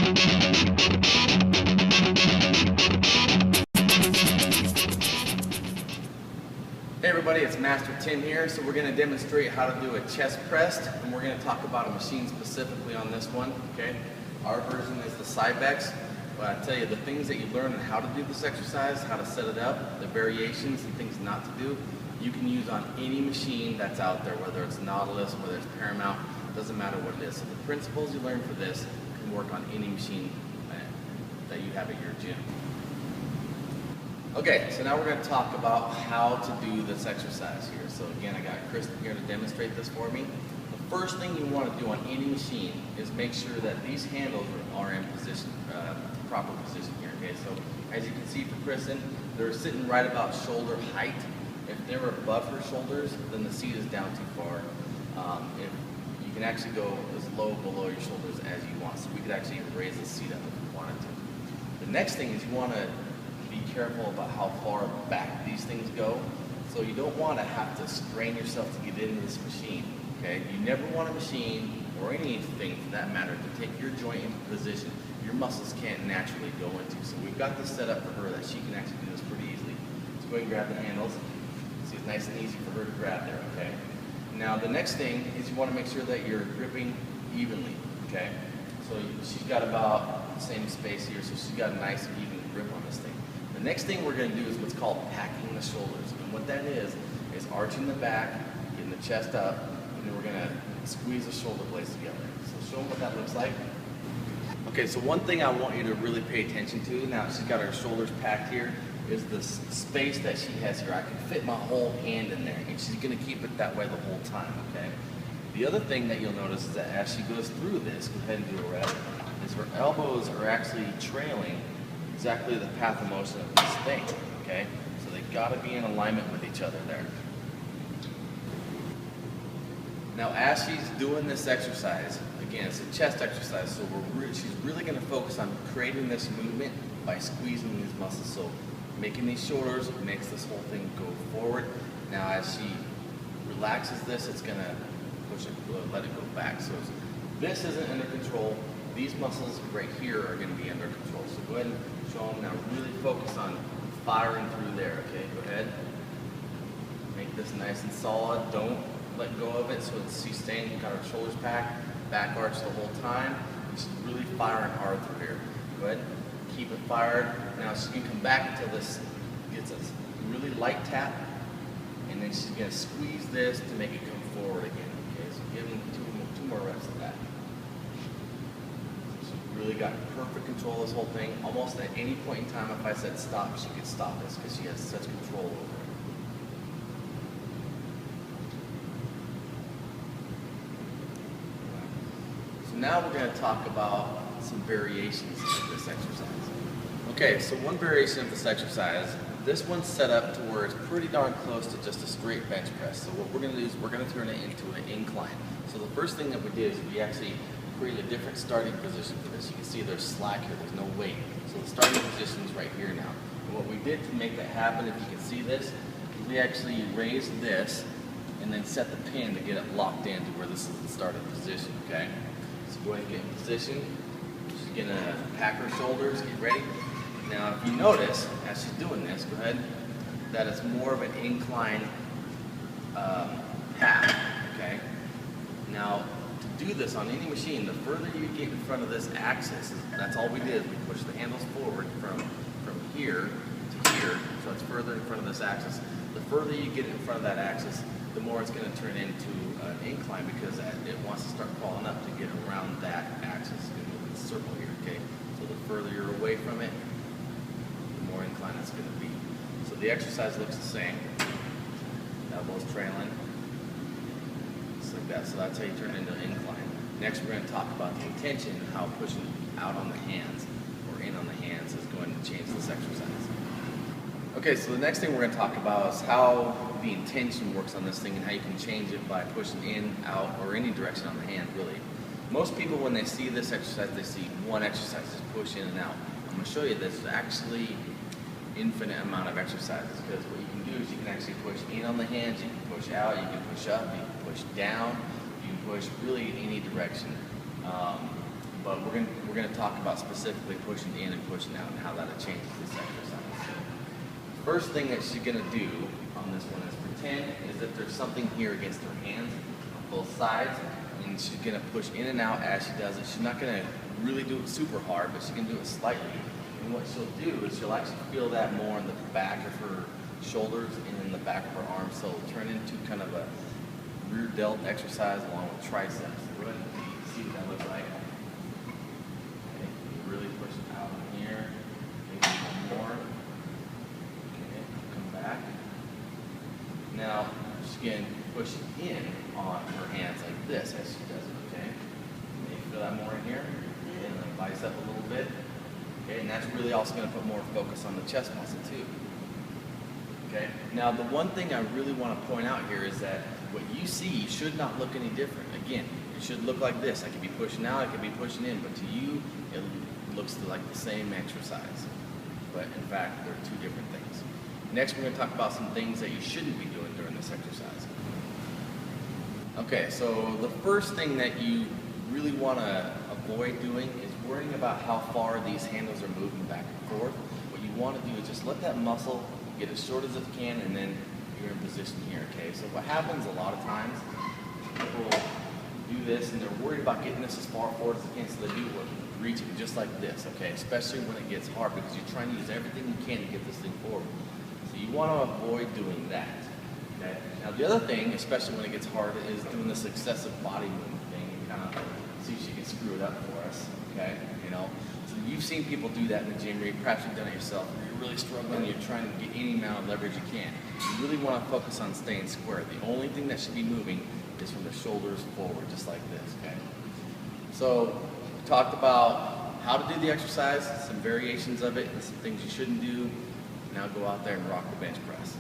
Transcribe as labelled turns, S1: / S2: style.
S1: Hey everybody, it's Master Tim here. So we're going to demonstrate how to do a chest press, and we're going to talk about a machine specifically on this one. Okay, our version is the Cybex, but I tell you, the things that you learn on how to do this exercise, how to set it up, the variations and things not to do, you can use on any machine that's out there, whether it's Nautilus, whether it's Paramount, doesn't matter what it is. So the principles you learn for this can work on any machine that you have at your gym. Okay, so now we're going to talk about how to do this exercise here. So again, I got Kristen here to demonstrate this for me. The first thing you want to do on any machine is make sure that these handles are in position, proper position here. Okay, so as you can see for Kristen, they're sitting right about shoulder height. If they're above her shoulders, then the seat is down too far. If you can actually go as low below your shoulders as you want, so we could actually even raise the seat up if we wanted to. The next thing is you want to be careful about how far back these things go. So you don't want to have to strain yourself to get into this machine. Okay, you never want a machine or anything for that matter to take your joint into position your muscles can't naturally go into. So we've got this set up for her that she can actually do this pretty easily. So go ahead and grab the handles. See, it's nice and easy for her to grab there. Okay. Now the next thing is you want to make sure that you're gripping evenly. Okay. So she's got about the same space here, so she's got a nice even grip on this thing. The next thing we're going to do is what's called packing the shoulders. And what that is arching the back, getting the chest up, and then we're going to squeeze the shoulder blades together. So show them what that looks like. Okay, so one thing I want you to really pay attention to, now she's got her shoulders packed here, is the space that she has here. I can fit my whole hand in there, and she's going to keep it that way the whole time, okay? The other thing that you'll notice is that as she goes through this, go ahead and do a rep, is her elbows are actually trailing exactly the path of motion of this thing, okay? So they've got to be in alignment with each other there. Now as she's doing this exercise, again, it's a chest exercise, so she's really going to focus on creating this movement by squeezing these muscles. So making these shoulders makes this whole thing go forward. Now as she relaxes this, it's going to push it, let it go back. So this isn't under control. These muscles right here are going to be under control. So go ahead and show them now. Really focus on firing through there. Okay, go ahead. Make this nice and solid. Don't let go of it. So she's staying, got her shoulders packed, back arch the whole time. She's really firing hard through here. Go ahead. Keep it fired. Now she's going to come back until this gets a really light tap. And then she's going to squeeze this to make it come forward again. Okay, so give them two more reps of that. Really got perfect control of this whole thing. Almost at any point in time, if I said stop, she could stop this because she has such control over it. So now we're going to talk about some variations of this exercise. Okay, so one variation of this exercise, this one's set up to where it's pretty darn close to just a straight bench press. So what we're going to do is we're going to turn it into an incline. So the first thing that we did is we actually create a different starting position for this. You can see there's slack here, there's no weight. So the starting position is right here now. And what we did to make that happen, if you can see this, is we actually raised this and then set the pin to get it locked in to where this is the starting position, okay? So go ahead and get in position. She's gonna pack her shoulders, get ready. Now if you notice, as she's doing this, go ahead, that it's more of an incline path, okay? Now, to do this on any machine, the further you get in front of this axis, that's all we did, we pushed the handles forward from here to here, so it's further in front of this axis. The further you get in front of that axis, the more it's going to turn into an incline because it wants to start crawling up to get around that axis. It's going to move in a circle here, okay? So the further you're away from it, the more incline it's going to be. So the exercise looks the same. Elbows trailing. Like that. So that's how you turn into an incline. Next we're going to talk about the intention, how pushing out on the hands or in on the hands is going to change this exercise. Okay, so the next thing we're going to talk about is how the intention works on this thing and how you can change it by pushing in, out, or any direction on the hand really. Most people when they see this exercise, they see one exercise, just push in and out. I'm going to show you this is actually infinite amount of exercises because what you can do is you can actually push in on the hands, you can push out, you can push up, you can push down, you can push really in any direction. but we're gonna talk about specifically pushing in and pushing out and how that changes this exercise. So, first thing that she's gonna do on this one is pretend as if there's something here against her hands on both sides, and she's gonna push in and out as she does it. She's not gonna really do it super hard, but she can do it slightly. And what she'll do is she'll actually feel that more in the back of her shoulders and in the back of her arms, so it'll turn into kind of a rear delt exercise along with triceps. Go ahead and see what that looks like. Okay, really push it out here, maybe one more. Okay, come back. Now she can push in on her hands like this as she does it. Okay, maybe feel that more in here, and then bicep a little bit. Okay, and that's really also going to put more focus on the chest muscle too. Okay. Now the one thing I really want to point out here is that what you see should not look any different. Again, it should look like this. I could be pushing out, I could be pushing in, but to you, it looks like the same exercise. But in fact, they're two different things. Next, we're going to talk about some things that you shouldn't be doing during this exercise. Okay, so the first thing that you really want to avoid doing is worrying about how far these handles are moving back and forth. What you want to do is just let that muscle get as short as it can, and then you're in position here, okay? So what happens a lot of times, people do this and they're worried about getting this as far forward as they can, so they do reach it just like this, okay? Especially when it gets hard, because you're trying to use everything you can to get this thing forward. So you want to avoid doing that, okay? Now the other thing, especially when it gets hard, is doing this excessive body movement thing and kind of see if you can screw it up for us, okay? You know, so you've seen people do that in the gym, or perhaps you've done it yourself. Really struggling, you're trying to get any amount of leverage you can. You really want to focus on staying square. The only thing that should be moving is from the shoulders forward, just like this, okay? So, we talked about how to do the exercise, some variations of it, and some things you shouldn't do. Now go out there and rock the bench press.